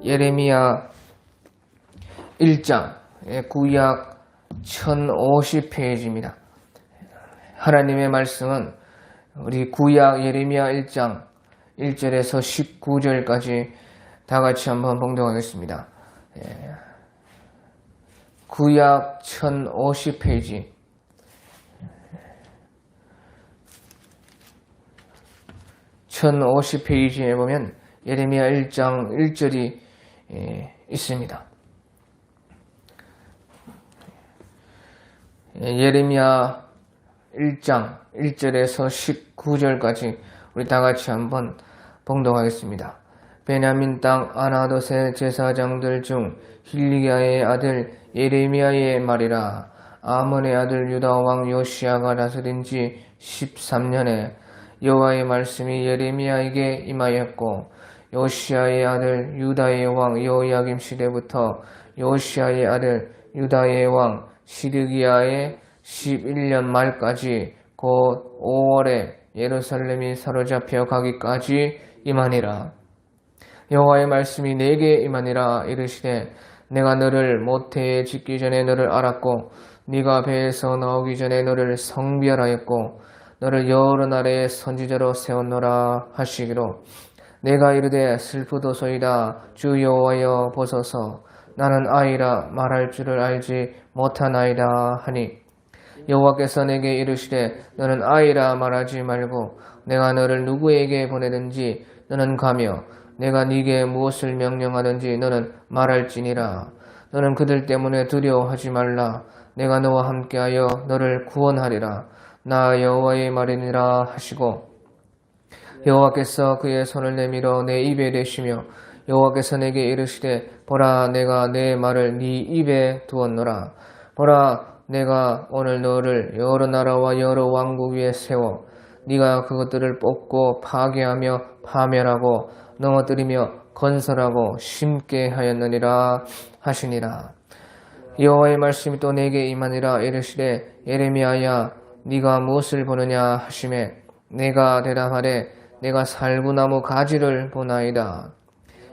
예레미야 1장, 구약 1050페이지입니다. 하나님의 말씀은 우리 구약 예레미야 1장 1절에서 19절까지 다 같이 한번 봉독하겠습니다. 구약 1050페이지 1050페이지에 보면 예레미야 1장 1절이 있습니다. 예레미야 1장 1절에서 19절까지 우리 다 같이 한번 봉독하겠습니다. 베냐민 땅 아나돗의 제사장들 중 hil기야의 아들 예레미야의 말이라. 아몬의 아들 유다 왕 요시야가 다스린 지 13년에 여호와의 말씀이 예레미야에게 임하였고, 요시야의 아들 유다의 왕 여호야김 시대부터 요시야의 아들 유다의 왕 시드기야의 11년 말까지 곧 5월에 예루살렘이 사로잡혀 가기까지 임하니라. 여호와의 말씀이 내게 임하니라. 이르시되 내가 너를 모태에 짓기 전에 너를 알았고, 네가 배에서 나오기 전에 너를 성별하였고, 너를 여러 나라의 선지자로 세웠노라 하시기로, 내가 이르되 슬프도소이다. 주 여호와여 보소서. 나는 아이라 말할 줄을 알지 못하나이다 하니, 여호와께서 내게 이르시되 너는 아이라 말하지 말고 내가 너를 누구에게 보내든지 너는 가며 내가 네게 무엇을 명령하든지 너는 말할지니라. 너는 그들 때문에 두려워하지 말라. 내가 너와 함께하여 너를 구원하리라. 나 여호와의 말이니라 하시고, 여호와께서 그의 손을 내밀어 내 입에 대시며 여호와께서 내게 이르시되 보라, 내가 내 말을 네 입에 두었노라. 보라, 내가 오늘 너를 여러 나라와 여러 왕국 위에 세워 네가 그것들을 뽑고 파괴하며 파멸하고 넘어뜨리며 건설하고 심게 하였느니라 하시니라. 여호와의 말씀이 또 내게 임하니라. 이르시되 예레미야야, 네가 무엇을 보느냐 하시매 내가 대답하되 내가 살구나무 가지를 보나이다.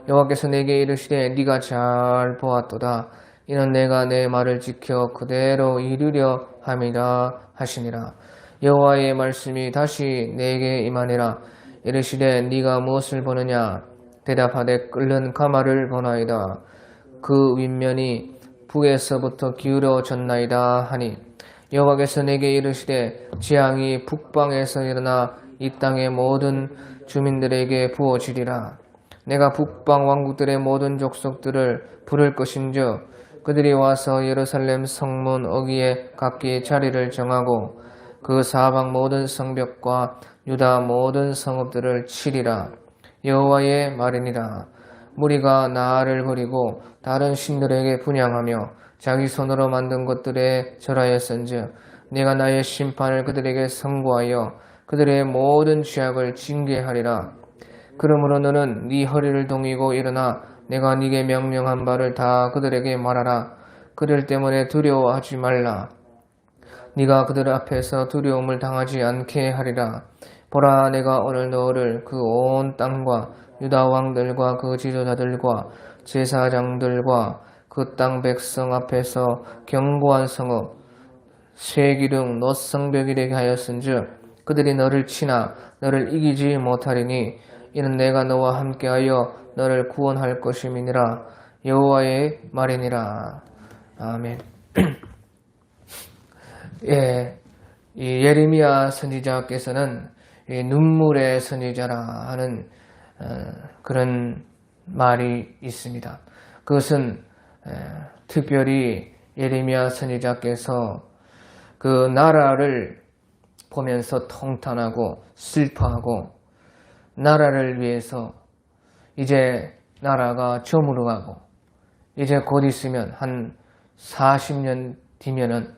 여호와께서 내게 이르시되 네가 잘 보았도다. 이는 내가 내 말을 지켜 그대로 이루려 함이라 하시니라. 여호와의 말씀이 다시 내게 임하니라. 이르시되 네가 무엇을 보느냐. 대답하되 끓는 가마를 보나이다. 그 윗면이 북에서부터 기울어졌나이다 하니, 여호와께서 내게 이르시되 재앙이 북방에서 일어나 이 땅의 모든 주민들에게 부어지리라. 내가 북방 왕국들의 모든 족속들을 부를 것인즉 그들이 와서 예루살렘 성문 어귀에 각기 자리를 정하고 그 사방 모든 성벽과 유다 모든 성읍들을 치리라. 여호와의 말이니라. 무리가 나를 버리고 다른 신들에게 분향하며 자기 손으로 만든 것들에 절하였은즉 내가 나의 심판을 그들에게 선고하여 그들의 모든 죄악을 징계하리라. 그러므로 너는 네 허리를 동이고 일어나 내가 네게 명령한 바를 다 그들에게 말하라. 그들 때문에 두려워하지 말라. 네가 그들 앞에서 두려움을 당하지 않게 하리라. 보라, 내가 오늘 너를 그 온 땅과 유다 왕들과 그 지도자들과 제사장들과 그 땅 백성 앞에서 견고한 성읍 쇠기둥 놋성벽이 되게 하였은즉 그들이 너를 치나 너를 이기지 못하리니, 이는 내가 너와 함께하여 너를 구원할 것임이니라. 여호와의 말이니라. 아멘. 이 예레미야 선지자께서는 눈물의 선지자라 하는 그런 말이 있습니다. 그것은 특별히 예레미야 선지자께서 그 나라를 보면서 통탄하고 슬퍼하고, 나라를 위해서 이제 나라가 저물어가고 이제 곧 있으면 한 40년 뒤면은,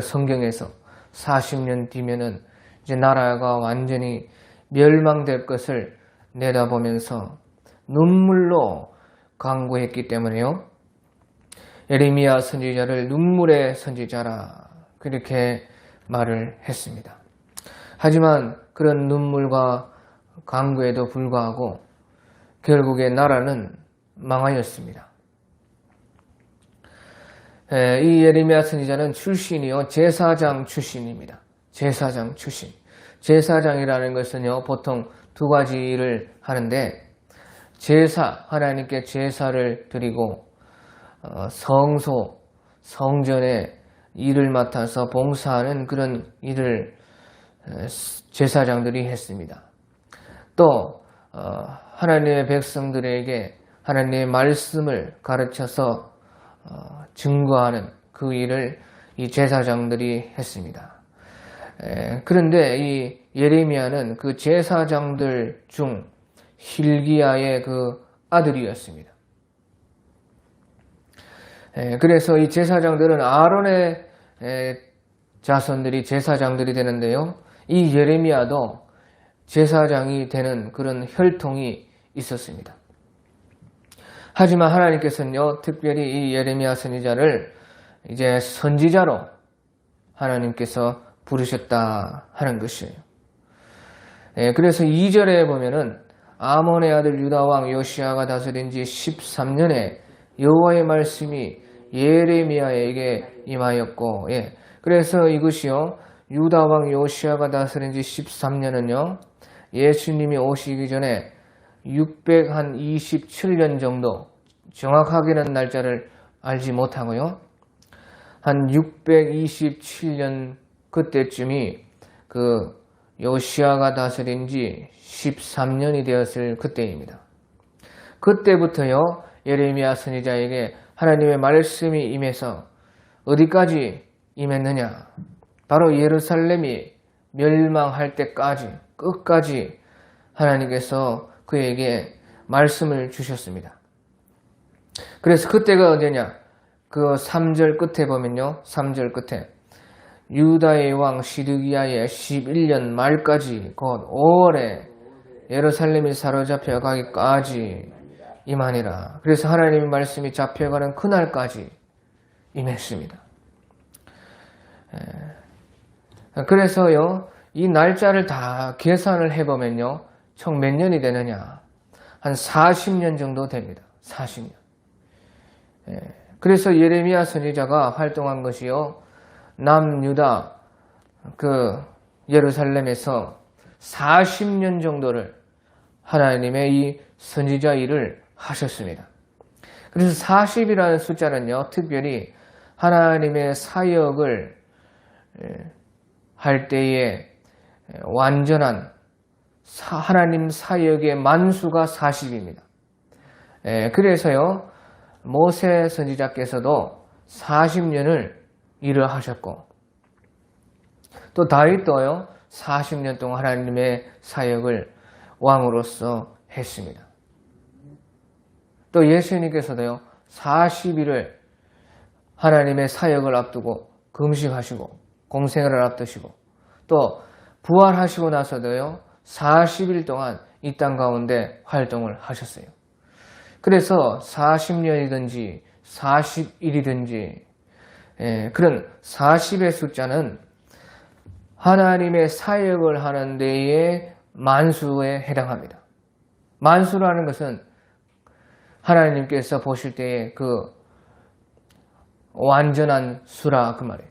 성경에서 40년 뒤면은 이제 나라가 완전히 멸망될 것을 내다보면서 눈물로 간구했기 때문에요. 예레미야 선지자를 눈물의 선지자라 그렇게 말을 했습니다. 하지만 그런 눈물과 간구에도 불구하고 결국에 나라는 망하였습니다. 이 예레미야 선지자는 출신이요 제사장 출신입니다. 제사장 출신. 제사장이라는 것은요 보통 두 가지 일을 하는데 제사, 하나님께 제사를 드리고 성소, 성전에 일을 맡아서 봉사하는 그런 일을 제사장들이 했습니다. 또 하나님의 백성들에게 하나님의 말씀을 가르쳐서 증거하는 그 일을 이 제사장들이 했습니다. 그런데 이 예레미야는 그 제사장들 중 hil기야의 그 아들이었습니다. 그래서 이 제사장들은 아론의 자손들이 제사장들이 되는데요. 이 예레미야도 제사장이 되는 그런 혈통이 있었습니다. 하지만 하나님께서는요, 특별히 이 예레미야 선지자를 이제 선지자로 하나님께서 부르셨다 하는 것이에요. 그래서 2절에 보면은 아몬의 아들 유다 왕 요시야가 다스린 지 13년에 여호와의 말씀이 예레미야에게 임하였고, 그래서 이것이요, 유다 왕 요시야가 다스린 지 13년은요, 예수님이 오시기 전에 627년 정도, 정확하게는 날짜를 알지 못하고요, 한 627년 그때쯤이 그 요시야가 다스린 지 13년이 되었을 그때입니다. 그때부터요, 예레미야 선지자에게 하나님의 말씀이 임해서 어디까지 임했느냐? 바로 예루살렘이 멸망할 때까지, 끝까지 하나님께서 그에게 말씀을 주셨습니다. 그래서 그때가 언제냐? 그 3절 끝에 보면요, 3절 끝에 유다의 왕 시드기야의 11년 말까지 곧 5월에 예루살렘이 사로잡혀 가기까지 임하니라. 그래서 하나님의 말씀이 잡혀가는 그날까지 임했습니다. 그래서요, 이 날짜를 다 계산을 해보면요, 총 몇 년이 되느냐? 한 40년 정도 됩니다. 40년. 그래서 예레미야 선지자가 활동한 것이요, 남유다 그 예루살렘에서 40년 정도를 하나님의 이 선지자 일을 하셨습니다. 그래서 40이라는 숫자는요, 특별히 하나님의 사역을 할 때에 완전한 하나님 사역의 만수가 40입니다. 그래서요, 모세 선지자께서도 40년을 일을 하셨고, 또 다윗도요 40년 동안 하나님의 사역을 왕으로서 했습니다. 또 예수님께서도요 40일을 하나님의 사역을 앞두고 금식하시고 공생애를 앞두시고, 또 부활하시고 나서도요 40일 동안 이 땅 가운데 활동을 하셨어요. 그래서 40년이든지 40일이든지 그런 40의 숫자는 하나님의 사역을 하는 데에 만수에 해당합니다. 만수라는 것은 하나님께서 보실 때의 그 완전한 수라 그 말이에요.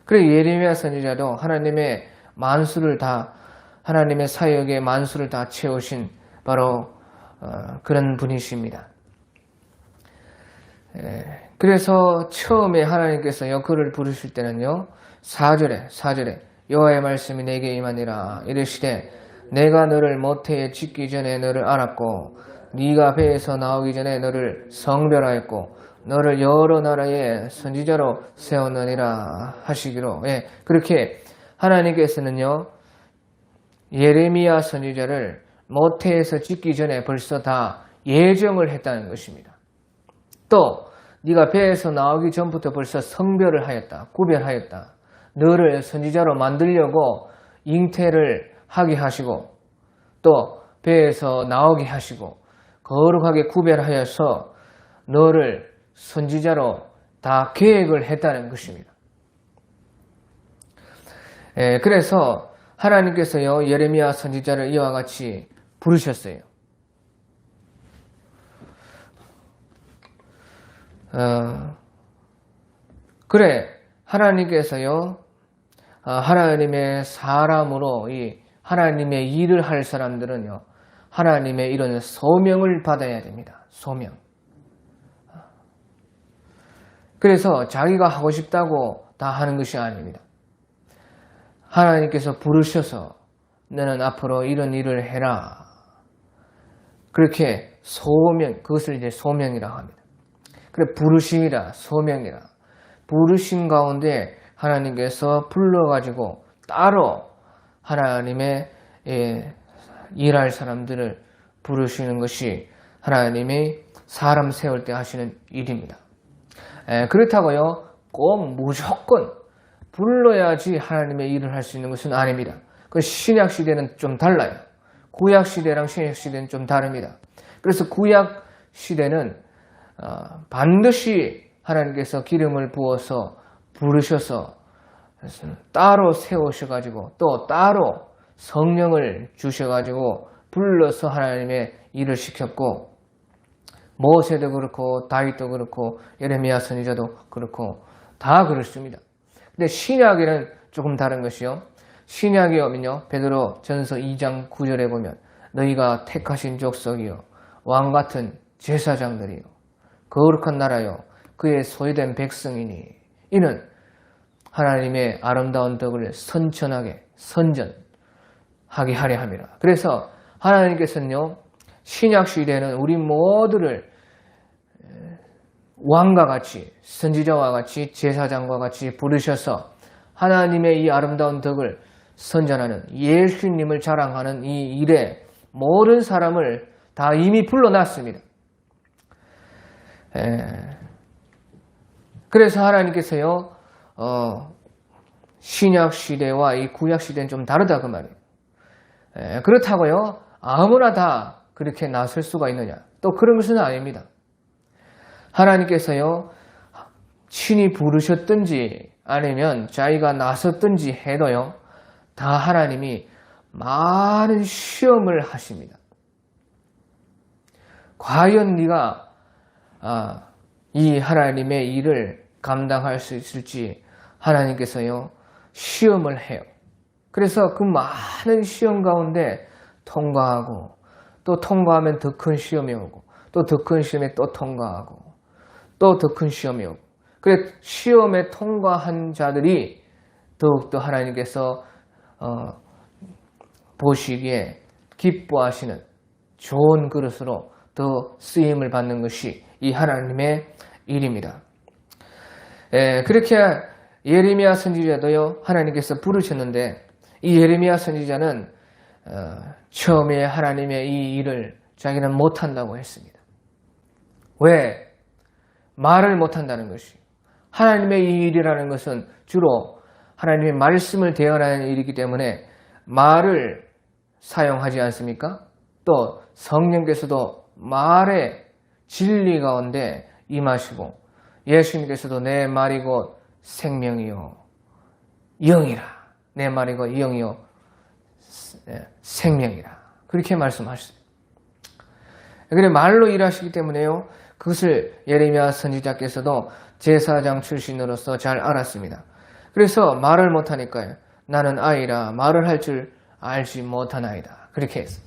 그래서 예레미야 선지자도 하나님의 만수를 다, 하나님의 사역의 만수를 다 채우신 바로 그런 분이십니다. 그래서 처음에 하나님께서요 그를 부르실 때는요 4절에 여호와의 말씀이 내게 임하니라 이르시되 내가 너를 모태에 짓기 전에 너를 알았고 네가 배에서 나오기 전에 너를 성별하였고 너를 여러 나라의 선지자로 세웠느니라 하시기로, 그렇게 하나님께서는요 예레미야 선지자를 모태에서 짓기 전에 벌써 다 예정을 했다는 것입니다. 또 네가 배에서 나오기 전부터 벌써 성별을 하였다, 구별하였다. 너를 선지자로 만들려고 잉태를 하게 하시고 또 배에서 나오게 하시고 거룩하게 구별하여서 너를 선지자로 다 계획을 했다는 것입니다. 그래서 하나님께서요 예레미야 선지자를 이와 같이 부르셨어요. 그래 하나님께서요 하나님의 사람으로 이 하나님의 일을 할 사람들은요 하나님의 이런 소명을 받아야 됩니다. 소명. 그래서 자기가 하고 싶다고 다 하는 것이 아닙니다. 하나님께서 부르셔서 너는 앞으로 이런 일을 해라. 그렇게 소명, 그것을 이제 소명이라고 합니다. 그래 부르심이라 소명이라. 부르심 가운데 하나님께서 불러가지고 따로 하나님의 일할 사람들을 부르시는 것이 하나님이 사람 세울 때 하시는 일입니다. 그렇다고요 꼭 무조건 불러야지 하나님의 일을 할 수 있는 것은 아닙니다. 그 신약 시대는 좀 달라요. 구약 시대랑 신약 시대는 좀 다릅니다. 그래서 구약 시대는 반드시 하나님께서 기름을 부어서 부르셔서 따로 세우셔가지고 또 따로 성령을 주셔가지고 불러서 하나님의 일을 시켰고 모세도 그렇고 다윗도 그렇고 예레미야 선지자도 그렇고 다 그렇습니다. 근데 신약에는 조금 다른 것이요. 신약에 오면요. 베드로 전서 2장 9절에 보면 너희가 택하신 족속이요 왕같은 제사장들이요 거룩한 나라요 그의 소유된 백성이니 이는 하나님의 아름다운 덕을 선전하게 선전하게 하려 함이라. 그래서 하나님께서는요 신약 시대에는 우리 모두를 왕과 같이 선지자와 같이 제사장과 같이 부르셔서 하나님의 이 아름다운 덕을 선전하는 예수님을 자랑하는 이 일에 모든 사람을 다 이미 불러놨습니다. 그래서 하나님께서요 신약 시대와 이 구약 시대는 좀 다르다 그 말이에요. 그렇다고요 아무나 다 그렇게 나설 수가 있느냐 또 그런 것은 아닙니다. 하나님께서요 친히 부르셨든지 아니면 자기가 나섰든지 해도요 다 하나님이 많은 시험을 하십니다. 과연 네가 이 하나님의 일을 감당할 수 있을지 하나님께서요 시험을 해요. 그래서 그 많은 시험 가운데 통과하고 또 통과하면 더 큰 시험이 오고 또 더 큰 시험에 또 통과하고 또 더 큰 시험이 오고 그래 시험에 통과한 자들이 더욱더 하나님께서 보시기에 기뻐하시는 좋은 그릇으로 더 쓰임을 받는 것이 이 하나님의 일입니다. 그렇게 예레미야 선지자도요 하나님께서 부르셨는데 이 예레미야 선지자는 처음에 하나님의 이 일을 자기는 못한다고 했습니다. 왜? 말을 못한다는 것이. 하나님의 이 일이라는 것은 주로 하나님의 말씀을 대언하는 일이기 때문에 말을 사용하지 않습니까? 또 성령께서도 말의 진리 가운데 임하시고 예수님께서도 내 말이 곧 생명이요 영이라 내 말이 곧 영이요 생명이라 그렇게 말씀하셨습니다. 그래 말로 일하시기 때문에요 그것을 예레미야 선지자께서도 제사장 출신으로서 잘 알았습니다. 그래서 말을 못하니까요 나는 아이라 말을 할 줄 알지 못하나이다 그렇게 했어요.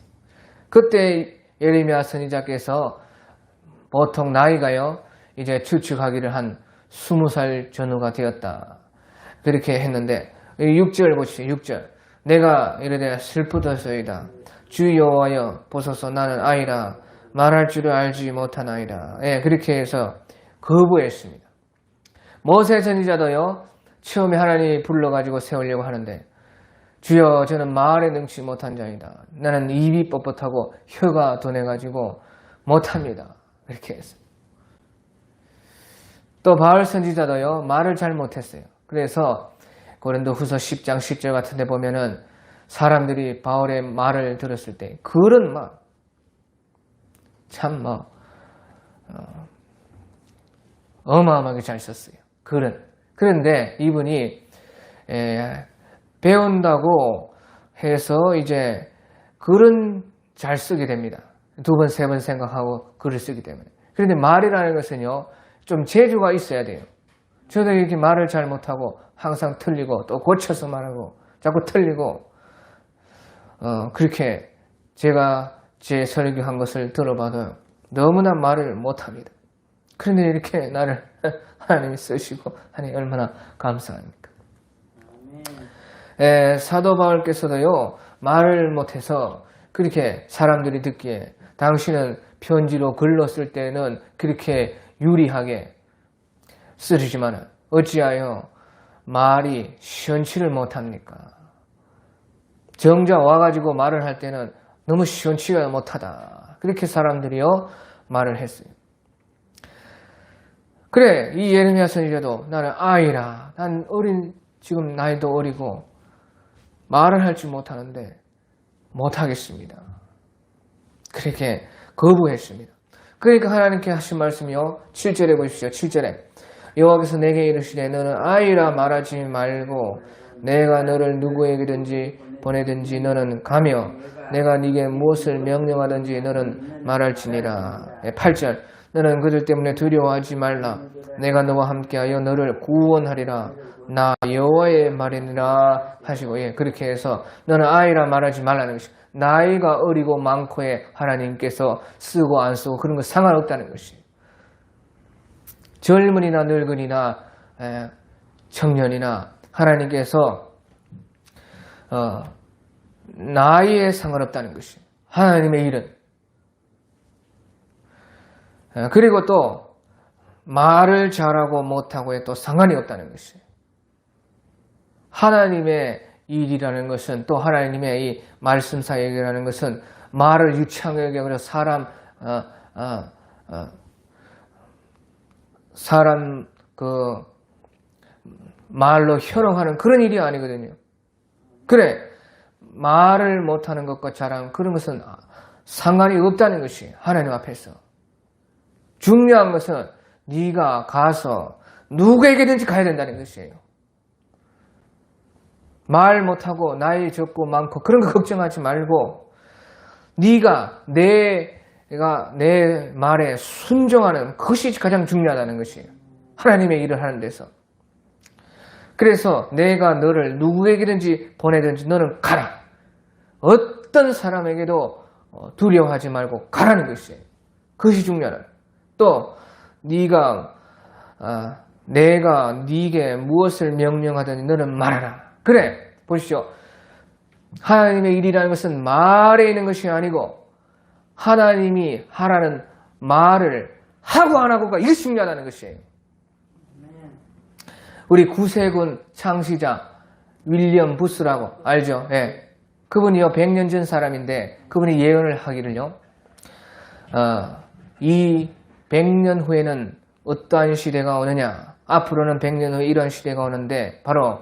그때 예레미야 선지자께서 보통 나이가요 이제 추측하기를 한 20살 전후가 되었다 그렇게 했는데 6절 보시죠. 6절 내가 이르되 슬프도소이다 주 여호와여 보소서 나는 아이라 말할 줄을 알지 못하나이다. 그렇게 해서 거부했습니다. 모세 선지자도요 처음에 하나님이 불러가지고 세우려고 하는데 주여 저는 말에 능치 못한 자이다. 나는 입이 뻣뻣하고 혀가 둔해가지고 못합니다. 이렇게 했어요. 또 바울 선지자도요 말을 잘 못했어요. 그래서 고린도후서 10장 10절 같은 데 보면은 사람들이 바울의 말을 들었을 때 그런 막 참 어마어마하게 잘 썼어요. 그런데 이분이 배운다고 해서 이제 글은 잘 쓰게 됩니다. 2번, 3번 생각하고 글을 쓰기 때문에. 그런데 말이라는 것은요, 좀 재주가 있어야 돼요. 저도 이렇게 말을 잘 못하고 항상 틀리고 또 고쳐서 말하고 자꾸 틀리고 그렇게 제가 제 설교한 것을 들어봐도 너무나 말을 못합니다. 그런데 이렇게 나를 하나님이 쓰시고 하니 얼마나 감사합니까? 사도 바울께서도요, 말을 못해서 그렇게 사람들이 듣기에 당신은 편지로 글로 쓸 때는 그렇게 유리하게 쓰시지만 어찌하여 말이 시원치를 못합니까? 정작 와가지고 말을 할 때는 너무 시원치가 못하다. 그렇게 사람들이요 말을 했어요. 그래, 이 예레미야 선지자도 나는 아이라, 난 지금 나이도 어리고 말을 할 줄 못하는데 못하겠습니다. 그렇게 거부했습니다. 그러니까 하나님께 하신 말씀이요, 7절에 보십시오. 7절에 여호와께서 내게 이르시되 너는 아이라 말하지 말고 내가 너를 누구에게든지 보내든지 너는 가며 내가 네게 무엇을 명령하든지 너는 말할지니라. 8절 너는 그들 때문에 두려워하지 말라. 내가 너와 함께하여 너를 구원하리라. 나 여호와의 말이니라 하시고, 그렇게 해서 너는 아이라 말하지 말라는 것이, 나이가 어리고 많고에 하나님께서 쓰고 안 쓰고 그런 거 상관없다는 것이, 젊은이나 늙은이나 청년이나 하나님께서 나이에 상관없다는 것이 하나님의 일은. 그리고 또 말을 잘하고 못하고에 또 상관이 없다는 것이, 하나님의 일이라는 것은, 또 하나님의 이 말씀 사역이라는 것은 말을 유창하게 하고 사람 말로 희롱하는 그런 일이 아니거든요. 그래, 말을 못하는 것과 잘하는 그런 것은 상관이 없다는 것이 하나님 앞에서. 중요한 것은 네가 가서 누구에게든지 가야 된다는 것이에요. 말 못하고 나이 적고 많고 그런 거 걱정하지 말고 네가 내가 내 말에 순종하는 그것이 가장 중요하다는 것이에요. 하나님의 일을 하는 데서. 그래서 내가 너를 누구에게든지 보내든지 너는 가라. 어떤 사람에게도 두려워하지 말고 가라는 것이에요. 그것이 중요하다. 또 네가 내가 네게 무엇을 명령하든지 너는 말하라. 그래, 보시죠. 하나님의 일이라는 것은 말에 있는 것이 아니고 하나님이 하라는 말을 하고 안 하고가 이게 중요하다는 것이에요. 우리 구세군 창시자 윌리엄 부스라고 알죠? 그분이요 100년 전 사람인데 그분이 예언을 하기를요, 이 100년 후에는 어떠한 시대가 오느냐, 앞으로는 100년 후에 이런 시대가 오는데 바로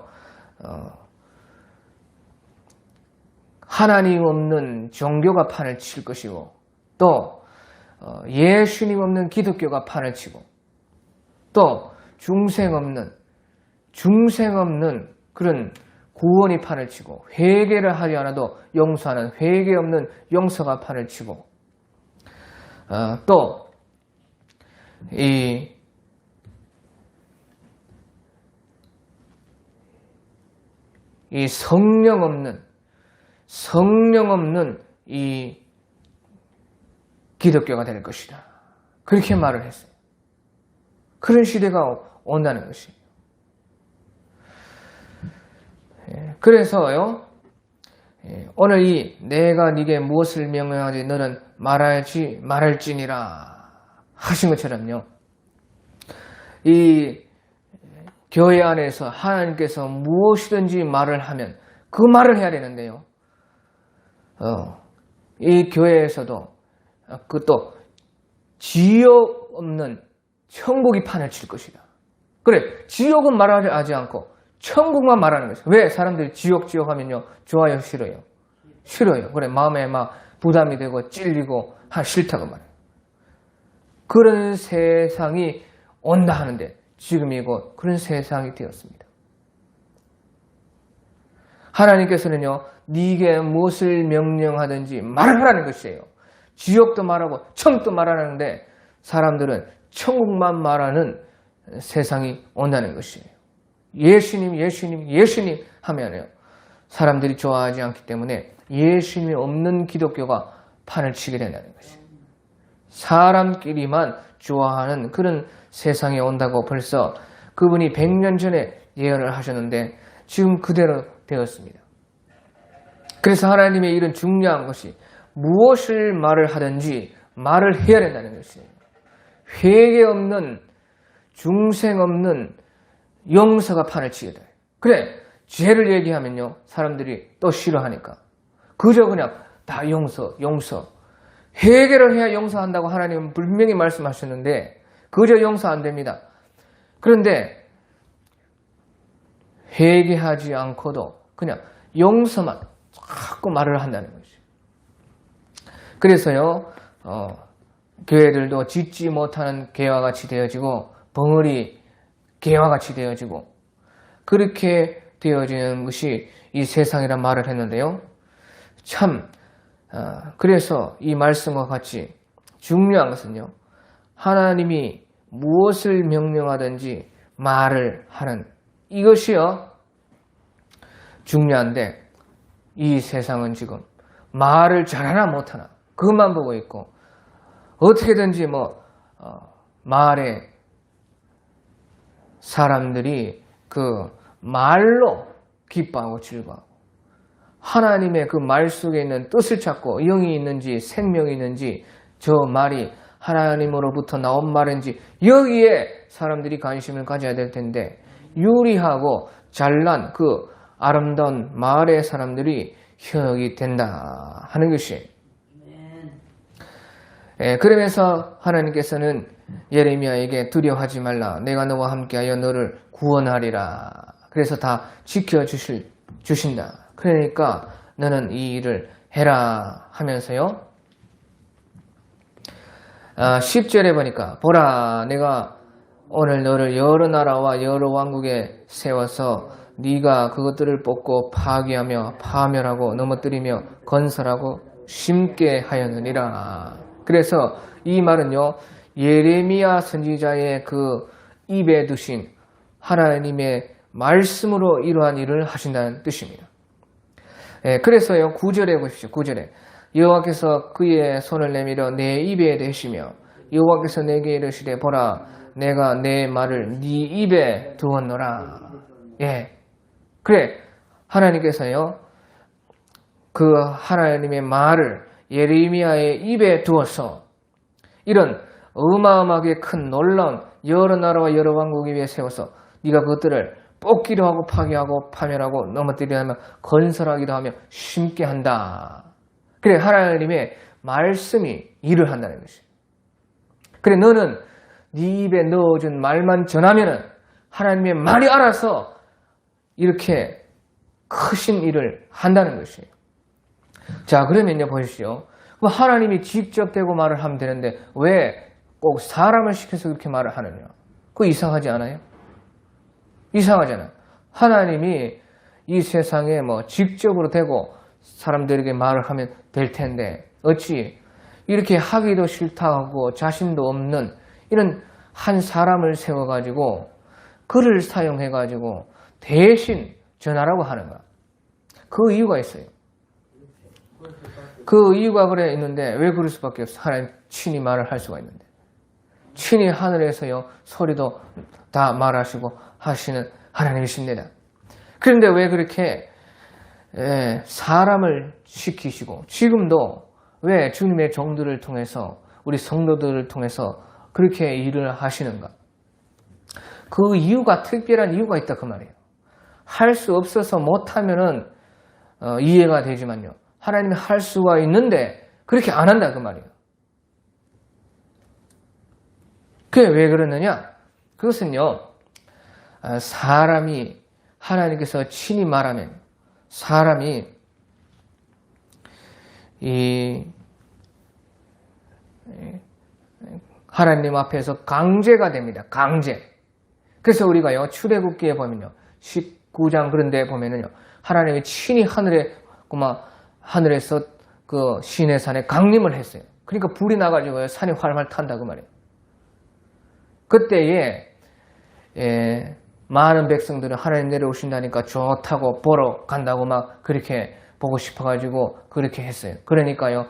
하나님 없는 종교가 판을 칠 것이고, 또 예수님 없는 기독교가 판을 치고, 또 중생 없는 그런 구원이 판을 치고, 회개를 하지 않아도 용서하는 회개 없는 용서가 판을 치고, 또 이 성령 없는 이 기독교가 될 것이다. 그렇게 말을 했어요. 그런 시대가 온다는 것이에요. 그래서요, 오늘 이 내가 네게 무엇을 명령하지 너는 말하지 말할지니라 하신 것처럼요, 이 교회 안에서 하나님께서 무엇이든지 말을 하면 그 말을 해야 되는데요, 이 교회에서도 그것도 지옥 없는 천국이 판을 칠 것이다. 그래, 지옥은 말하지 않고 천국만 말하는 것이에요. 왜? 사람들이 지옥 하면요, 좋아요, 싫어요? 싫어요. 그래, 마음에 막 부담이 되고 찔리고 싫다고 말해요. 그런 세상이 온다 하는데 지금이 곧 그런 세상이 되었습니다. 하나님께서는요, 네게 무엇을 명령하든지 말하라는 것이에요. 지옥도 말하고 천국도 말하는데 사람들은 천국만 말하는 세상이 온다는 것이에요. 예수님, 예수님, 예수님 하면요. 사람들이 좋아하지 않기 때문에 예수님이 없는 기독교가 판을 치게 된다는 것이에요. 사람끼리만 좋아하는 그런 세상이 온다고 벌써 그분이 100년 전에 예언을 하셨는데 지금 그대로 되었습니다. 그래서 하나님의 이런 중요한 것이 무엇을 말을 하든지 말을 해야 된다는 것이에요. 회개 없는 중생 없는 용서가 판을 치게 돼요. 그래, 죄를 얘기하면요 사람들이 또 싫어하니까 그저 그냥 다 용서. 회개를 해야 용서한다고 하나님은 분명히 말씀하셨는데 그저 용서 안 됩니다. 그런데 회개하지 않고도 그냥 용서만 자꾸 말을 한다는 것이죠. 그래서요 교회들도 짓지 못하는 개와 같이 되어지고 벙어리 개와 같이 되어지고 그렇게 되어지는 것이 이 세상이란 말을 했는데요. 참 그래서 이 말씀과 같이 중요한 것은요. 하나님이 무엇을 명령하든지 말을 하는 이것이요. 중요한데 이 세상은 지금 말을 잘하나 못하나 그것만 보고 있고 어떻게든지 말에 사람들이 그 말로 기뻐하고 즐거워하고 하나님의 그 말 속에 있는 뜻을 찾고 영이 있는지 생명이 있는지 저 말이 하나님으로부터 나온 말인지 여기에 사람들이 관심을 가져야 될 텐데 유리하고 잘난 그 아름다운 말의 사람들이 현혹이 된다 하는 것이 그러면서 하나님께서는 예레미야에게 두려워하지 말라 내가 너와 함께하여 너를 구원하리라 그래서 다 지켜주신다 그러니까 너는 이 일을 해라 하면서요 10절에 보니까 보라 내가 오늘 너를 여러 나라와 여러 왕국에 세워서 네가 그것들을 뽑고 파괴하며 파멸하고 넘어뜨리며 건설하고 심게 하였느니라. 그래서 이 말은요 예레미야 선지자의 그 입에 두신 하나님의 말씀으로 이러한 일을 하신다는 뜻입니다. 그래서요 9절에 보십시오. 9절에 여호와께서 그의 손을 내밀어 내 입에 대시며 여호와께서 내게 이르시되 보라 내가 내 말을 네 입에 두었노라. 그래 하나님께서요 그 하나님의 말을 예레미야의 입에 두어서 이런 어마어마하게 큰 놀라운 여러 나라와 여러 왕국 위에 세워서 네가 그것들을 뽑기도 하고 파괴하고 파멸하고 넘어뜨리려 하며 건설하기도 하며 심게 한다. 그래 하나님의 말씀이 일을 한다는 것이. 그래 너는 네 입에 넣어준 말만 전하면은 하나님의 말이 알아서 이렇게 크신 일을 한다는 것이에요. 자 그러면요 보십시오. 하나님이 직접 대고 말을 하면 되는데 왜 꼭 사람을 시켜서 그렇게 말을 하느냐. 그거 이상하지 않아요? 이상하잖아요. 하나님이 이 세상에 직접으로 대고 사람들에게 말을 하면 될 텐데 어찌 이렇게 하기도 싫다고 자신도 없는 이런 한 사람을 세워가지고 그를 사용해가지고 대신 전하라고 하는가. 그 이유가 있어요. 그 이유가 그래 있는데 왜 그럴 수밖에 없어. 하나님 친히 말을 할 수가 있는데 친히 하늘에서요 소리도 다 말하시고 하시는 하나님이십니다. 그런데 왜 그렇게 사람을 시키시고 지금도 왜 주님의 종들을 통해서 우리 성도들을 통해서 그렇게 일을 하시는가. 그 이유가 특별한 이유가 있다 그 말이에요. 할 수 없어서 못하면은 이해가 되지만요. 하나님이 할 수가 있는데 그렇게 안 한다 그 말이에요. 그게 왜 그러느냐? 그것은요. 사람이 하나님께서 친히 말하면 사람이 이 하나님 앞에서 강제가 됩니다. 강제. 그래서 우리가요 출애굽기에 보면요 19장 그런 데 보면은요 하나님이 친히 하늘에서 그 시내산에 강림을 했어요. 그러니까 불이 나가지고 산이 활활 탄다 그 말이에요. 그때에 많은 백성들은 하나님 내려오신다니까 좋다고 보러 간다고 막 그렇게 보고 싶어가지고 그렇게 했어요. 그러니까요,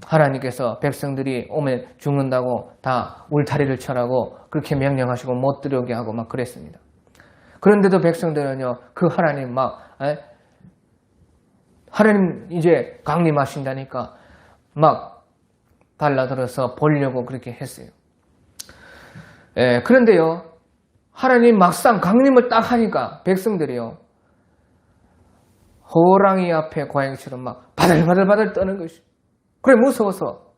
하나님께서 백성들이 오면 죽는다고 다 울타리를 쳐라고 그렇게 명령하시고 못 들어오게 하고 막 그랬습니다. 그런데도 백성들은요, 그 하나님 하나님 이제 강림하신다니까 막 달라들어서 보려고 그렇게 했어요. 그런데요, 하나님 막상 강림을 딱 하니까 백성들이요, 호랑이 앞에 고양이처럼 막 바들바들 떠는 것이. 그래 무서워서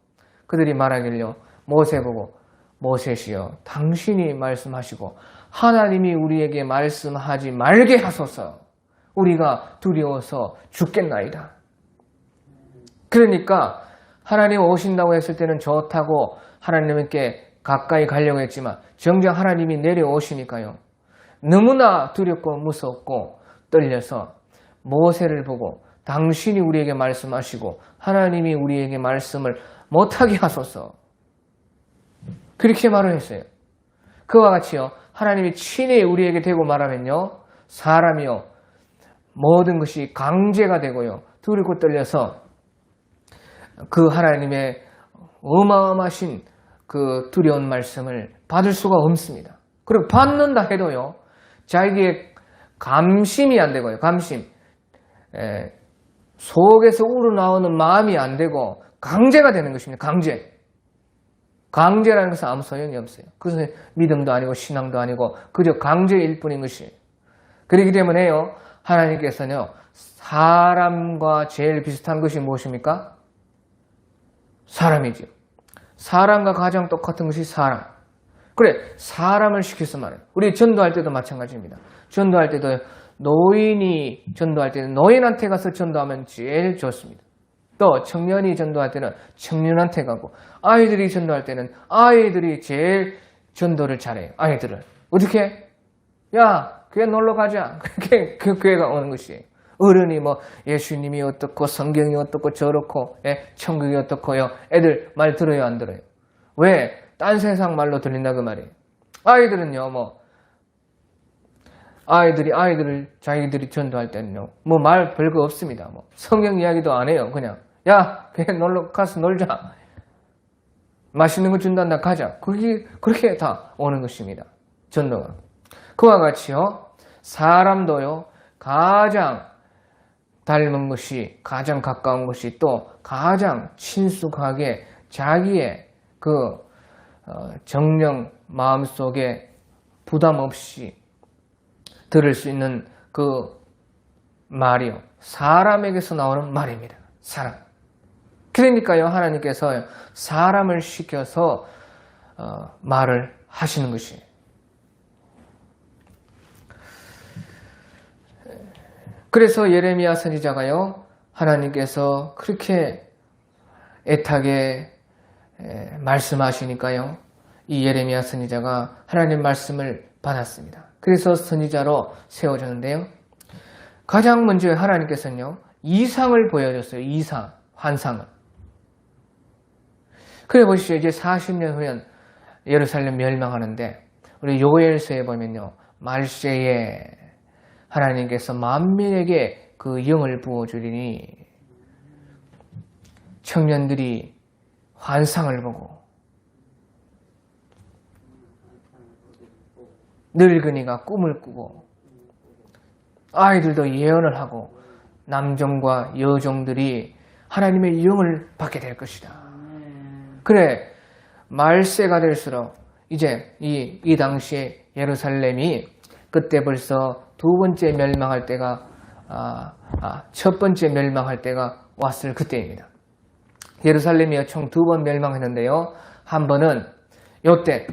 그들이 말하길요, 모세 보고 모세시여 당신이 말씀하시고 하나님이 우리에게 말씀하지 말게 하소서. 우리가 두려워서 죽겠나이다. 그러니까 하나님 오신다고 했을 때는 좋다고 하나님께 가까이 가려고 했지만 정작 하나님이 내려오시니까요, 너무나 두렵고 무섭고 떨려서 모세를 보고 당신이 우리에게 말씀하시고 하나님이 우리에게 말씀을 못하게 하소서. 그렇게 말을 했어요. 그와 같이요, 하나님이 친히 우리에게 대고 말하면요, 사람이요 모든 것이 강제가 되고요, 두렵고 떨려서 그 하나님의 어마어마하신 그 두려운 말씀을 받을 수가 없습니다. 그리고 받는다 해도요, 자기의 감심이 안 되고요, 감심. 속에서 우러나오는 마음이 안 되고 강제가 되는 것입니다. 강제라는 것은 아무 소용이 없어요. 그것은 믿음도 아니고 신앙도 아니고 그저 강제일 뿐인 것이에요. 그렇기 때문에요, 하나님께서는요, 사람과 제일 비슷한 것이 무엇입니까? 사람이죠. 사람과 가장 똑같은 것이 사람. 그래, 사람을 시켜서 말해요. 우리 전도할 때도 마찬가지입니다. 전도할 때도 노인이 전도할 때는 노인한테 가서 전도하면 제일 좋습니다. 또 청년이 전도할 때는 청년한테 가고, 아이들이 전도할 때는 아이들이 제일 전도를 잘해요. 아이들을 어떻게? 야, 교회 놀러 가자. 그렇게 그 교회가 오는 것이에요. 어른이 뭐 예수님이 어떻고 성경이 어떻고 저렇고 천국이 어떻고요, 애들 말 들어요 안 들어요? 왜? 딴 세상 말로 들린다 그 말이에요. 아이들은요, 뭐 아이들을 자기들이 전도할 때는요, 뭐 말 별거 없습니다. 뭐 성경 이야기도 안 해요. 그냥 야, 그냥 놀러 가서 놀자. 맛있는 거 준단다 가자. 그게 그렇게 다 오는 것입니다. 전도가. 그와 같이요, 사람도요, 가장 닮은 것이, 가장 가까운 것이, 또 가장 친숙하게 자기의 그 정령 마음속에 부담 없이 들을 수 있는 그 말이요, 사람에게서 나오는 말입니다. 사람. 그러니까요, 하나님께서 사람을 시켜서 말을 하시는 것이에요. 그래서 예레미야 선지자가요, 하나님께서 그렇게 애타게 말씀하시니까요, 이 예레미야 선지자가 하나님 말씀을 받았습니다. 그래서 선지자로 세워졌는데요, 가장 먼저 하나님께서는요, 이상을 보여줬어요. 이상, 환상을. 그래 보시죠. 이제 40년 후면 예루살렘 멸망하는데, 우리 요엘서에 보면요, 말세에 하나님께서 만민에게 그 영을 부어주리니 청년들이 환상을 보고 늙은이가 꿈을 꾸고 아이들도 예언을 하고 남종과 여종들이 하나님의 영을 받게 될 것이다. 그래, 말세가 될수록 이제 이 당시에 예루살렘이 그때 벌써 두 번째 멸망할 때가 첫 번째 멸망할 때가 왔을 그때입니다. 예루살렘이 총 두 번 멸망했는데요, 한 번은 요때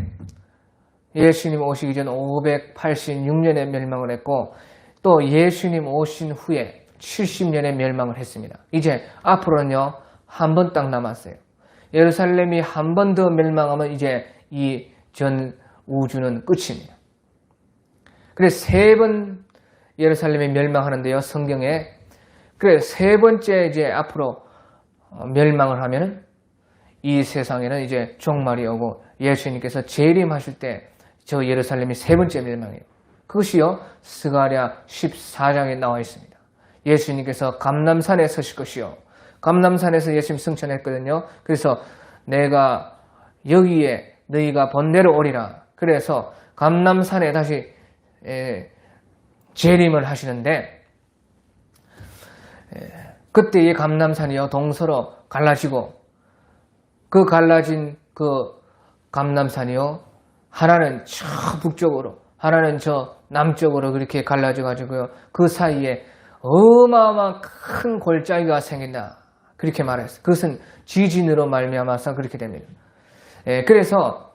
예수님 오시기 전 586년에 멸망을 했고, 또 예수님 오신 후에 70년에 멸망을 했습니다. 이제 앞으로는요, 한 번 딱 남았어요. 예루살렘이 한 번 더 멸망하면 이제 이 전 우주는 끝입니다. 그래서 세 번 예루살렘이 멸망하는데요, 성경에. 그래, 세 번째 이제 앞으로 멸망을 하면은 이 세상에는 이제 종말이 오고 예수님께서 재림하실 때 저 예루살렘이 세 번째 멸망이에요. 그것이요, 스가랴 14장에 나와 있습니다. 예수님께서 감람산에 서실 것이요, 감람산에서 예수님 승천했거든요. 그래서 내가 여기에 너희가 번뇌로 오리라. 그래서 감람산에 다시 재림을 하시는데, 그때의 감람산이요, 동서로 갈라지고, 그 갈라진 그 감람산이요, 하나는 저 북쪽으로, 하나는 저 남쪽으로 그렇게 갈라져 가지고요, 그 사이에 어마어마한 큰 골짜기가 생긴다, 그렇게 말했어요. 그것은 지진으로 말미암아서 그렇게 됩니다. 그래서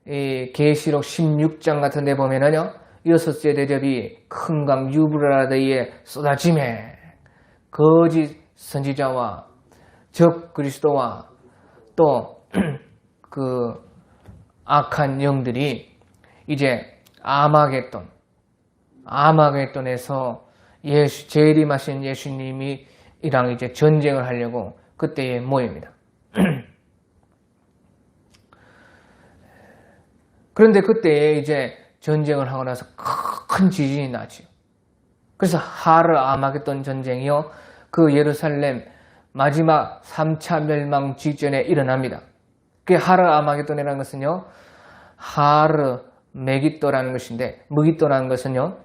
이 계시록 16장 같은 데 보면은요, 여섯째 대접이 큰 강 유브라데에 쏟아짐에 거짓 선지자와 적 그리스도와 또 그 악한 영들이 이제 아마겟돈에서 재림하신 예수님이 이랑 이제 전쟁을 하려고 그때에 모입니다. 그런데 그때에 이제 전쟁을 하고 나서 큰 지진이 나죠. 그래서 하르 아마겟돈 전쟁이요, 그 예루살렘 마지막 3차 멸망 직전에 일어납니다. 그 하르 아마겟돈이라는 것은요, 하르 메기또라는 것인데, 무기또라는 것은요,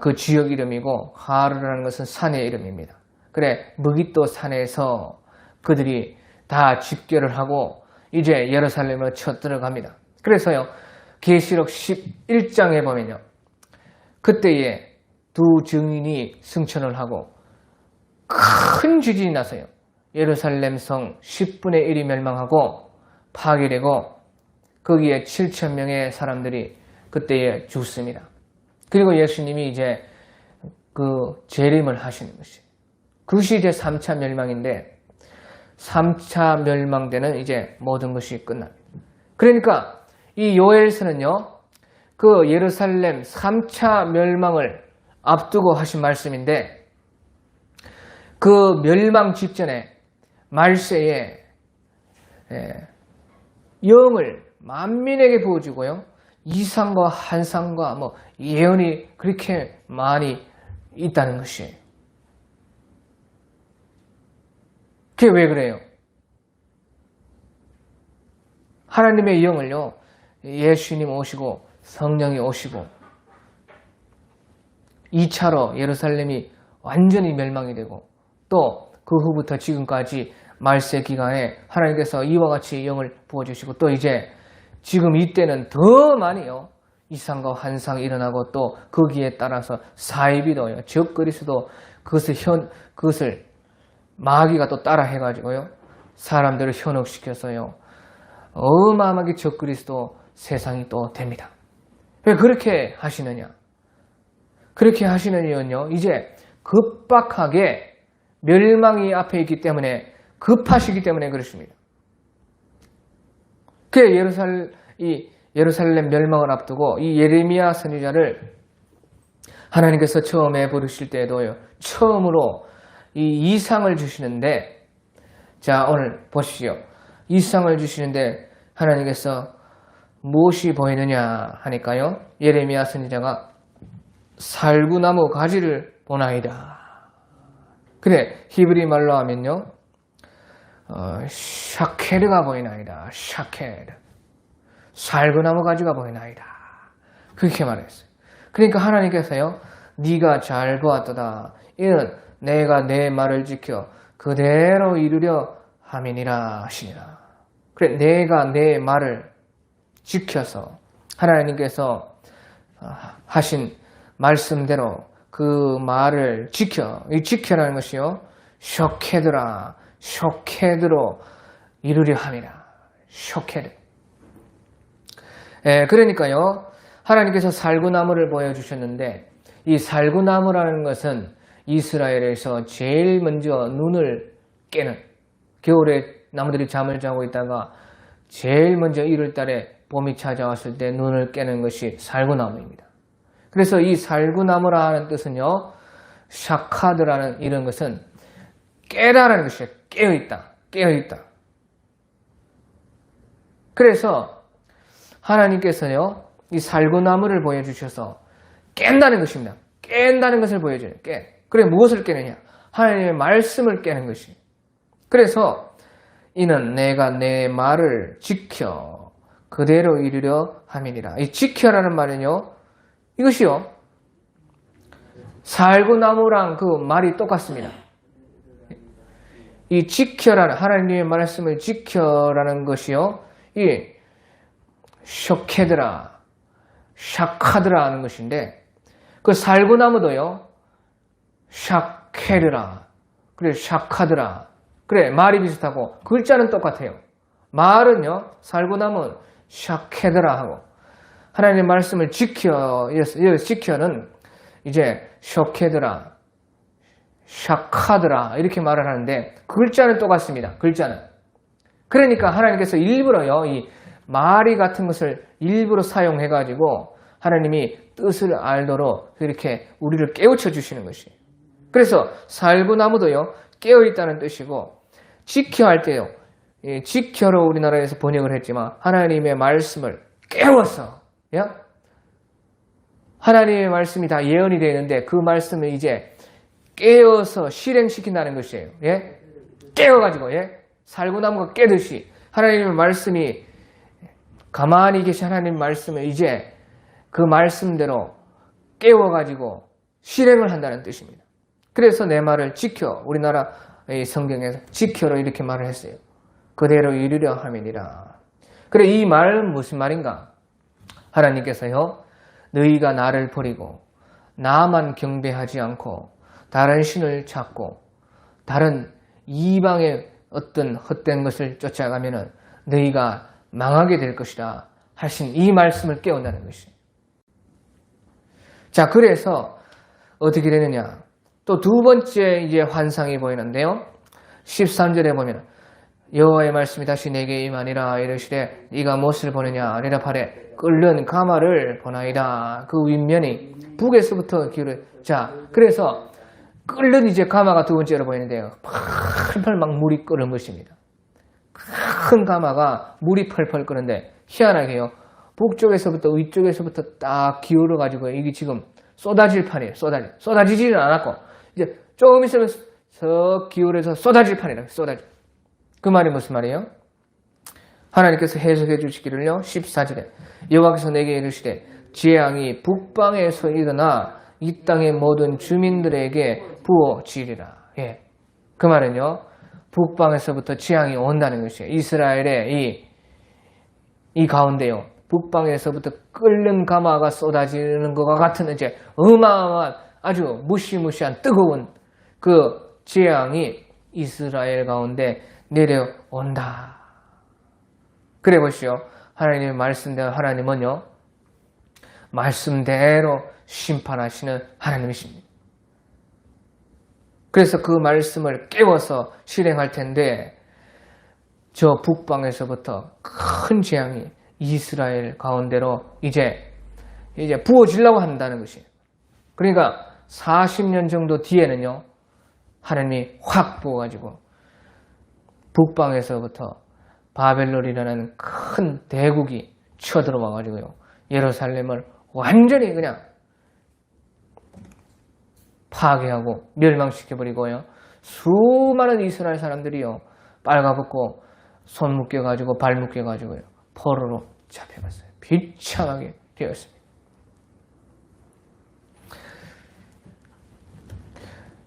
그 지역 이름이고, 하르라는 것은 산의 이름입니다. 그래, 무기또 산에서 그들이 다 집결을 하고 이제 예루살렘으로 쳐들어갑니다. 그래서요, 계시록 11장에 보면요, 그때에 두 증인이 승천을 하고 큰 지진이 나서요, 예루살렘 성 10분의 1이 멸망하고 파괴되고 거기에 7,000명의 사람들이 그때에 죽습니다. 그리고 예수님이 이제 그 재림을 하시는 것이에요. 그것이 이제 3차 멸망인데, 3차 멸망 때는 이제 모든 것이 끝납니다. 그러니까 이 요엘서는요, 그 예루살렘 3차 멸망을 앞두고 하신 말씀인데, 그 멸망 직전에 말세에 영을 만민에게 부어주고요, 이상과 환상과 뭐 예언이 그렇게 많이 있다는 것이에요. 그게 왜 그래요? 하나님의 영을요, 예수님 오시고 성령이 오시고 2차로 예루살렘이 완전히 멸망이 되고, 또 그 후부터 지금까지 말세 기간에 하나님께서 이와 같이 영을 부어주시고, 또 이제 지금 이때는 더 많이요, 이상과 환상이 일어나고, 또 거기에 따라서 사이비도요, 적 그리스도 그것을 마귀가 또 따라 해가지고요, 사람들을 현혹시켜서요, 어마어마하게 적 그리스도 세상이 또 됩니다. 왜 그렇게 하시느냐? 그렇게 하시는 이유는요, 이제 급박하게 멸망이 앞에 있기 때문에, 급하시기 때문에 그렇습니다. 그 예루살렘 멸망을 앞두고 이 예레미야 선지자를 하나님께서 처음에 부르실 때에도요, 처음으로 이 이상을 주시는데, 자, 오늘 보십시오. 이상을 주시는데 하나님께서 무엇이 보이느냐 하니까요, 예레미야 선지자가 살구나무 가지를 보나이다. 그래, 히브리 말로 하면요, 샤케르가 보이나이다. 샤케르. 살구나무 가지가 보이나이다. 그렇게 말했어요. 그러니까 하나님께서요, 네가 잘 보았도다. 이는 내가 내 말을 지켜 그대로 이루려 함이니라 하시니라. 그래, 내가 내 말을 지켜서 하나님께서 하신 말씀대로 그 말을 지켜, 이 지켜라는 것이요, 쇼케드로 이루려 함이라. 쇼케드. 그러니까요, 하나님께서 살구나무를 보여주셨는데, 이 살구나무라는 것은 이스라엘에서 제일 먼저 눈을 깨는, 겨울에 나무들이 잠을 자고 있다가 제일 먼저 1월달에 봄이 찾아왔을 때 눈을 깨는 것이 살구나무입니다. 그래서 이 살구나무라는 뜻은요, 샤카드라는 이런 것은 깨라는 것이에요. 깨어있다. 그래서 하나님께서요, 이 살구나무를 보여주셔서 깬다는 것입니다. 깬다는 것을 보여줘요. 그래 무엇을 깨느냐? 하나님의 말씀을 깨는 것이. 그래서 이는 내가 내 말을 지켜 그대로 이루려 함이니라. 이 지켜라는 말은요, 이것이요, 살구나무랑 그 말이 똑같습니다. 이 지켜라는, 하나님의 말씀을 지켜라는 것이요, 이 쇼케드라, 샤카드라 하는 것인데, 그 살구나무도요, 샤케드라, 그래 샤카드라, 그래 말이 비슷하고 글자는 똑같아요. 말은요, 살구나무 샤케드라 하고, 하나님의 말씀을 지켜, 여기서 지켜는 이제 쇼케드라, 샤카드라 이렇게 말을 하는데 글자는 똑같습니다. 글자는. 그러니까 하나님께서 일부러요, 이 말이 같은 것을 일부러 사용해가지고 하나님이 뜻을 알도록 이렇게 우리를 깨우쳐 주시는 것이에요. 그래서 살구나무도요, 깨어있다는 뜻이고, 지켜 할 때요, 지켜로 우리나라에서 번역을 했지만 하나님의 말씀을 깨워서, 하나님의 말씀이 다 예언이 되어 있는데 그 말씀을 이제 깨어서 실행시킨다는 것이에요. 깨워가지고, 살구나무가 깨듯이 하나님의 말씀이, 가만히 계신 하나님의 말씀을 이제 그 말씀대로 깨워가지고 실행을 한다는 뜻입니다. 그래서 내 말을 지켜, 우리나라 성경에서 지켜로 이렇게 말을 했어요. 그대로 이루려 함이니라. 그래, 이 말은 무슨 말인가? 하나님께서요, 너희가 나를 버리고 나만 경배하지 않고 다른 신을 찾고 다른 이방의 어떤 헛된 것을 쫓아가면은 너희가 망하게 될 것이다 하신 이 말씀을 깨운다는 것이에요. 자, 그래서 어떻게 되느냐? 또 두 번째 이제 환상이 보이는데요. 13절에 보면 여호와의 말씀이 다시 내게 임하니라. 이르시되 네가 무엇을 보느냐? 대답하되 끓는 가마를 보나이다. 그 윗면이 북에서부터 기울어. 자, 그래서 끓는 이제 가마가 두 번째로 보이는데요. 펄펄 막 물이 끓는 것입니다. 큰 가마가 물이 펄펄 끓는데 희한하게요, 북쪽에서부터 위쪽에서부터 딱 기울어 가지고 이게 지금 쏟아질 판이에요. 쏟아지지는 않았고 이제 조금 있으면 석 기울어서 쏟아질 판이라. 쏟아질. 그 말이 무슨 말이에요? 하나님께서 해석해 주시기를요, 14절에 여호와께서 내게 이르시되 재앙이 북방에서 일어나 이 땅의 모든 주민들에게 부어지리라. 그 말은요, 북방에서부터 재앙이 온다는 것이에요. 이스라엘의 이 가운데요, 북방에서부터 끓는 가마가 쏟아지는 것과 같은 이제 어마어마한 아주 무시무시한 뜨거운 그 재앙이 이스라엘 가운데 내려온다. 그래 보시오. 하나님의 말씀대로 하나님은요, 말씀대로 심판하시는 하나님이십니다. 그래서 그 말씀을 깨워서 실행할 텐데 저 북방에서부터 큰 재앙이 이스라엘 가운데로 이제 부어지려고 한다는 것이에요. 그러니까 40년 정도 뒤에는요, 하나님이 확 부어가지고 북방에서부터 바벨론이라는 큰 대국이 쳐들어와가지고요, 예루살렘을 완전히 그냥 파괴하고 멸망시켜버리고요, 수많은 이스라엘 사람들이요, 빨가벗고 손 묶여가지고 발 묶여가지고요, 포로로 잡혀갔어요. 비참하게 되었습니다.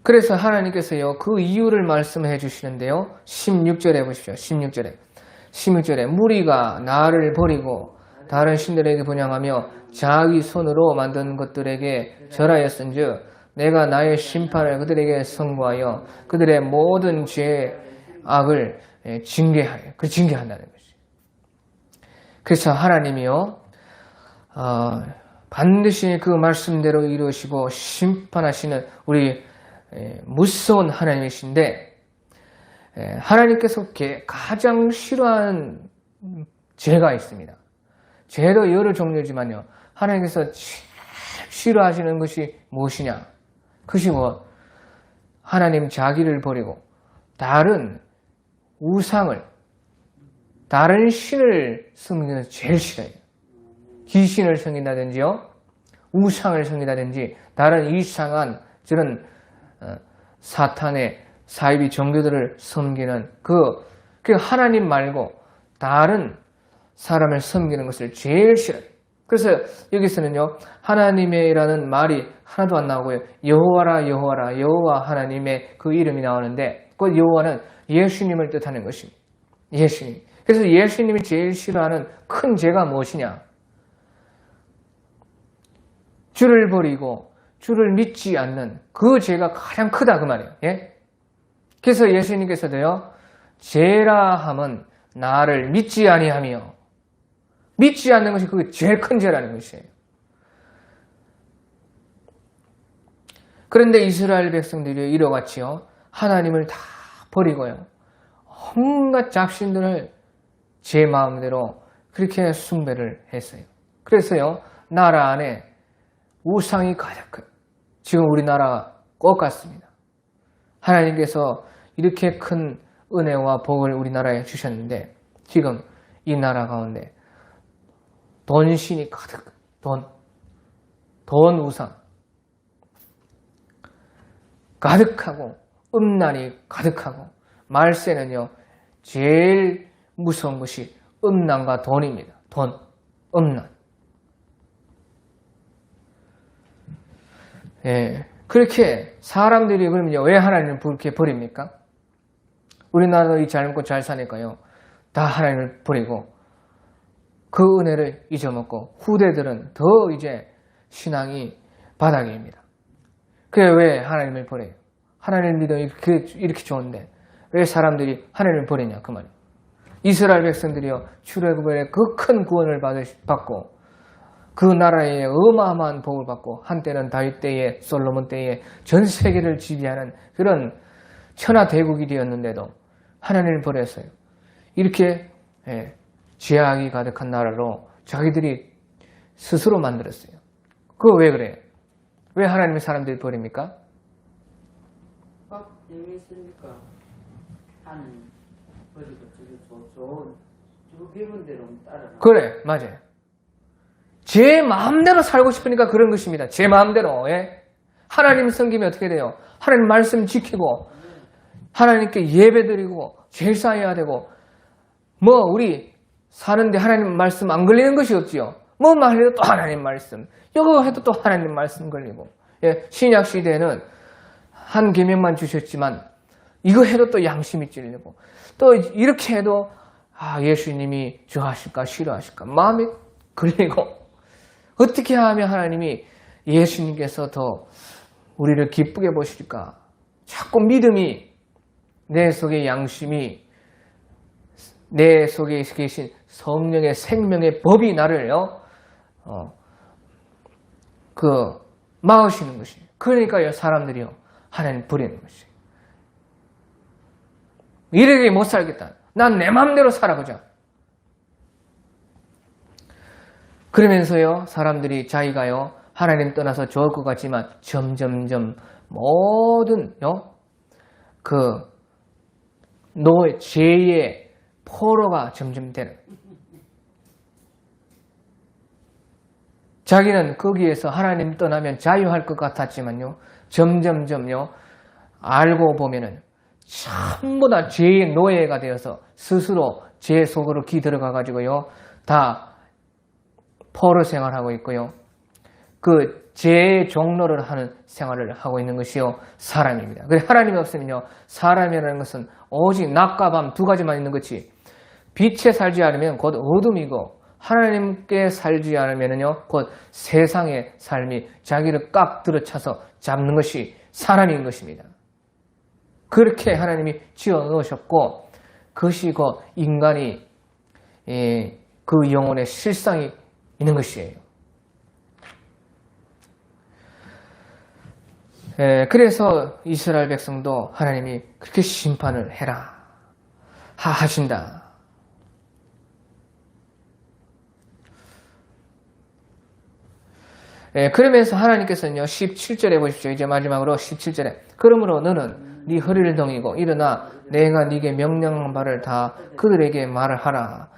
그래서 하나님께서요, 그 이유를 말씀해 주시는데요, 16절에 보십시오. 16절에 무리가 나를 버리고 다른 신들에게 분향하며 자기 손으로 만든 것들에게 절하였은즉 내가 나의 심판을 그들에게 선고하여 그들의 모든 죄악을 징계한다는 것이죠. 그래서 하나님이요, 반드시 그 말씀대로 이루시고 심판하시는 우리 무서운 하나님이신데, 하나님께서 가장 싫어하는 죄가 있습니다. 죄도 여러 종류지만요, 하나님께서 싫어하시는 것이 무엇이냐? 그것이 뭐, 하나님 자기를 버리고 다른 우상을, 다른 신을 섬기는 제일 싫어요. 귀신을 섬긴다든지요, 우상을 섬긴다든지 다른 이상한 저런 사탄의 사이비 종교들을 섬기는 그 하나님 말고 다른 사람을 섬기는 것을 제일 싫어요. 그래서 여기서는요, 하나님의라는 말이 하나도 안 나오고요, 여호와라 여호와라 여호와 하나님의 그 이름이 나오는데 그 여호와는 예수님을 뜻하는 것입니다. 예수님. 그래서 예수님이 제일 싫어하는 큰 죄가 무엇이냐? 주를 버리고 주를 믿지 않는 그 죄가 가장 크다 그 말이에요. 예? 그래서 예수님께서도요, 죄라 함은 나를 믿지 아니하며, 믿지 않는 것이 그게 제일 큰 죄라는 것이에요. 그런데 이스라엘 백성들이 이러같이요, 하나님을 다 버리고요, 온갖 잡신들을 제 마음대로 그렇게 숭배를 했어요. 그래서요, 나라 안에 우상이 가득해요. 지금 우리나라 것 같습니다. 하나님께서 이렇게 큰 은혜와 복을 우리나라에 주셨는데 지금 이 나라 가운데 돈신이 가득, 돈 우상 가득하고 음란이 가득하고, 말세는요 제일 무서운 것이 음란과 돈입니다. 돈, 음란. 예, 그렇게 사람들이 그러면요, 왜 하나님을 그렇게 버립니까? 우리나라도 잘 먹고 잘 사니까요, 다 하나님을 버리고 그 은혜를 잊어먹고 후대들은 더 이제 신앙이 바닥입니다. 그래, 왜 하나님을 버려요? 하나님을 믿어 이렇게 좋은데 왜 사람들이 하나님을 버리냐 그 말이에요. 이스라엘 백성들이요, 출애굽의 그 큰 구원을 받고 그 나라에 어마어마한 복을 받고 한때는 다윗 때에 솔로몬 때에 전 세계를 지배하는 그런 천하대국이 되었는데도 하나님을 버렸어요. 이렇게 죄악이 가득한 나라로 자기들이 스스로 만들었어요. 그거 왜 그래요? 왜 하나님의 사람들이 버립니까? 재미있으니까 하는 버리고 좋은 배운 대로 따라가. 그래, 맞아요. 제 마음대로 살고 싶으니까 그런 것입니다. 제 마음대로. 예? 하나님 섬기면 어떻게 돼요? 하나님 말씀 지키고 하나님께 예배드리고 제사해야 되고, 뭐 우리 사는데 하나님 말씀 안 걸리는 것이 없지요. 뭐만 해도 또 하나님 말씀, 이거 해도 또 하나님 말씀 걸리고. 예, 신약 시대에는 한 계명만 주셨지만 이거 해도 또 양심이 찔리고, 또 이렇게 해도 예수님이 좋아하실까 싫어하실까 마음이 걸리고, 어떻게 하면 하나님이 예수님께서 더 우리를 기쁘게 보실까? 자꾸 믿음이, 내 속의 양심이, 내 속에 계신 성령의 생명의 법이 나를요, 막으시는 것이에요. 그러니까요, 사람들이요, 하나님 버리는 것이에요. 이렇게 못 살겠다. 난 내 마음대로 살아보자. 그러면서요, 사람들이 자기가요, 하나님 떠나서 좋을 것 같지만 점점점 모든요, 노예, 죄의 포로가 점점 되는. 자기는 거기에서 하나님 떠나면 자유할 것 같았지만요, 점점점요, 알고 보면은 전부 다 죄의 노예가 되어서 스스로 죄 속으로 들어가 가지고요, 다 포로 생활하고 있고요. 그 죄의 종로를 하는 생활을 하고 있는 것이요, 사람입니다. 하나님이 없으면요, 사람이라는 것은 오직 낮과 밤 두 가지만 있는 것이, 빛에 살지 않으면 곧 어둠이고 하나님께 살지 않으면요 곧 세상의 삶이 자기를 꽉 들어차서 잡는 것이 사람인 것입니다. 그렇게 하나님이 지어 놓으셨고, 그것이 그 인간이 그 영혼의 실상이 있는 것이에요. 그래서 이스라엘 백성도 하나님이 그렇게 심판을 해라 하신다. 그러면서 하나님께서는요, 17절에 보십시오. 이제 마지막으로 17절에, 그러므로 너는 네 허리를 동이고 일어나 내가 네게 명령한 바를 다 그들에게 말을 하라.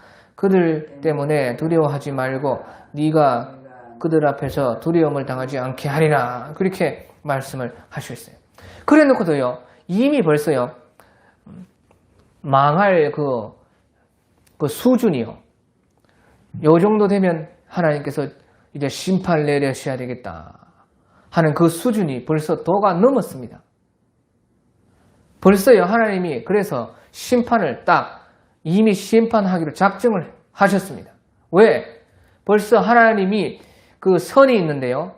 그들 때문에 두려워하지 말고 네가 그들 앞에서 두려움을 당하지 않게 하리라. 그렇게 말씀을 하셨어요. 그래 놓고도요, 이미 벌써요, 망할 그 수준이요. 요 정도 되면 하나님께서 이제 심판을 내리셔야 되겠다 하는 그 수준이 벌써 도가 넘었습니다. 벌써요, 하나님이 그래서 심판을 딱 이미 심판하기로 작정을 하셨습니다. 왜? 벌써 하나님이 그 선이 있는데요,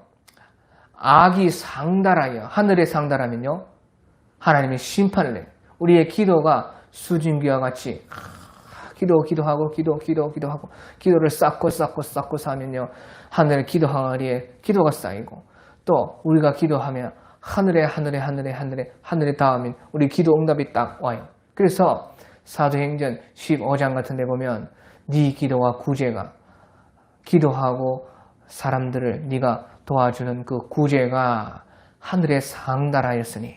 악이 상달하여 하늘에 상달하면요, 하나님이 심판을 해요. 우리의 기도가 수증기와 같이 기도하고 기도를 쌓고 쌓으면요, 하늘에 기도항아리에 기도가 쌓이고, 또 우리가 기도하면 하늘에 닿으면 우리 기도 응답이 딱 와요. 그래서 사도행전 15장 같은 데 보면 네 기도와 구제가, 기도하고 사람들을 네가 도와주는 그 구제가 하늘에 상달하였으니,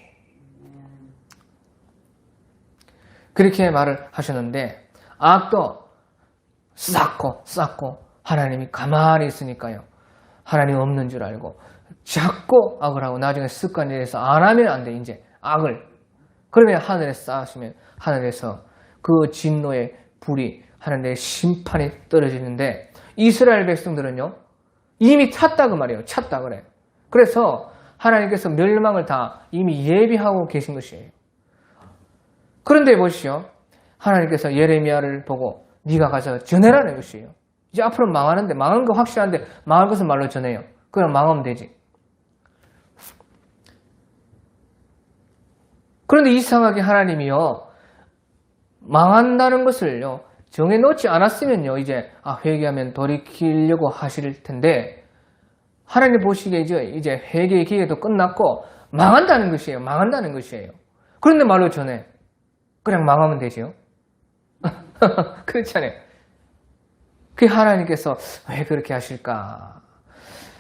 그렇게 말을 하셨는데, 악도 쌓고 하나님이 가만히 있으니까요, 하나님 없는 줄 알고 자꾸 악을 하고 나중에 습관이 돼서 안 하면 안 돼. 이제 악을 그러면 하늘에 쌓으시면 하늘에서 그 진노의 불이, 하늘의 심판이 떨어지는데, 이스라엘 백성들은요 이미 찼다 그 말이에요. 찼다 그래. 그래서 하나님께서 멸망을 다 이미 예비하고 계신 것이에요. 그런데 보시오, 하나님께서 예레미야를 보고 네가 가서 전해라는 것이에요. 이제 앞으로 망하는데, 망한 거 확실한데 망할 것은 말로 전해요. 그럼 망하면 되지. 그런데 이상하게 하나님이요, 망한다는 것을요 정해놓지 않았으면요, 이제 회개하면 돌이키려고 하실 텐데, 하나님 보시기에 이제 회개의 기회도 끝났고 망한다는 것이에요. 그런데 말로 전해. 그냥 망하면 되지요. 그렇잖아요. 그 하나님께서 왜 그렇게 하실까?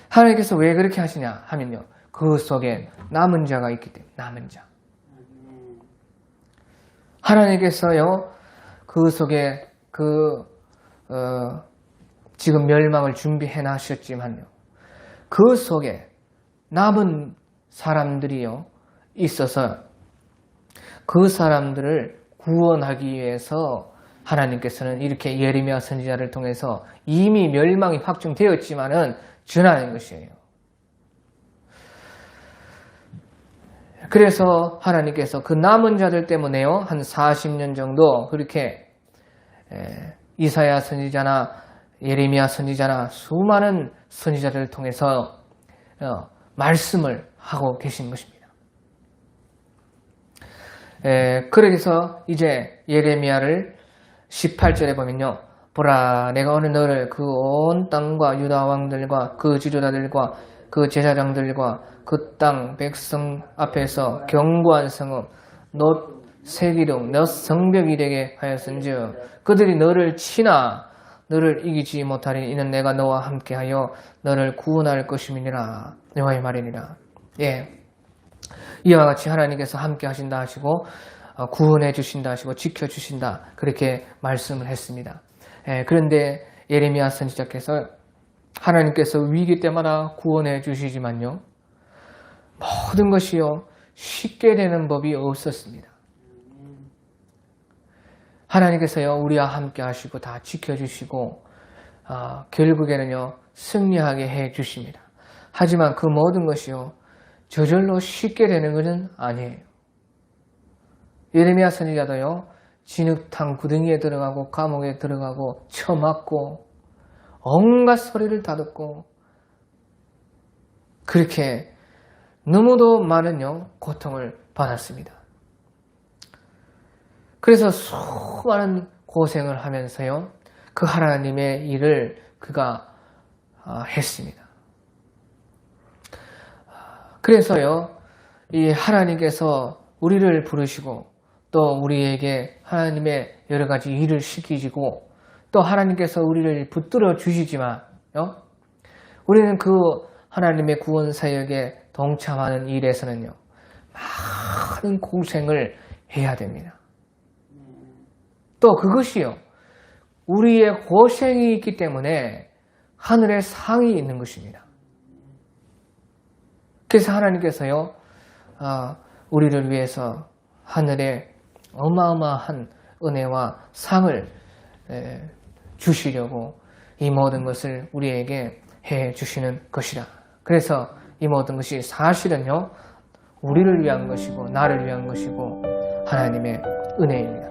하나님께서 왜 그렇게 하시냐 하면요, 그 속에 남은 자가 있기 때문에. 남은 자. 하나님께서요 그 속에 지금 멸망을 준비해 놨셨지만요, 그 속에 남은 사람들이요 있어서 그 사람들을 구원하기 위해서 하나님께서는 이렇게 예레미야 선지자를 통해서 이미 멸망이 확정되었지만은 전하는 것이에요. 그래서 하나님께서 그 남은 자들 때문에요, 한 40년 정도 그렇게 이사야 선지자나 예레미야 선지자나 수많은 선지자들을 통해서 말씀을 하고 계신 것입니다. 그래서 이제 예레미야를 18절에 보면요, 보라, 내가 오늘 너를 그 온 땅과 유다 왕들과 그 지도자들과 그 제사장들과 그 땅 백성 앞에서 견고한 성읍 놋 새기둥 너 성벽이 되게 하였은즉 그들이 너를 치나 너를 이기지 못하리니 이는 내가 너와 함께하여 너를 구원할 것임이니라. 여호와의 말이니라. 예, 이와 같이 하나님께서 함께 하신다 하시고 구원해 주신다 하시고 지켜 주신다, 그렇게 말씀을 했습니다. 그런데 예레미야 선지자께서 하나님께서 위기 때마다 구원해 주시지만요, 모든 것이요 쉽게 되는 법이 없었습니다. 하나님께서요 우리와 함께 하시고 다 지켜주시고 결국에는요 승리하게 해 주십니다. 하지만 그 모든 것이요 저절로 쉽게 되는 것은 아니에요. 예레미야 선지자도요 진흙탕 구덩이에 들어가고 감옥에 들어가고 처맞고 온갖 소리를 다 듣고 그렇게 너무도 많은 고통을 받았습니다. 그래서 수많은 고생을 하면서요 그 하나님의 일을 그가 했습니다. 그래서요 이 하나님께서 우리를 부르시고 또 우리에게 하나님의 여러 가지 일을 시키시고 또 하나님께서 우리를 붙들어 주시지만 우리는 그 하나님의 구원 사역에 동참하는 일에서는요 많은 고생을 해야 됩니다. 또 그것이요 우리의 고생이 있기 때문에 하늘의 상이 있는 것입니다. 그래서 하나님께서요, 우리를 위해서 하늘의 어마어마한 은혜와 상을 주시려고 이 모든 것을 우리에게 해 주시는 것이라. 그래서 이 모든 것이 사실은요, 우리를 위한 것이고 나를 위한 것이고 하나님의 은혜입니다.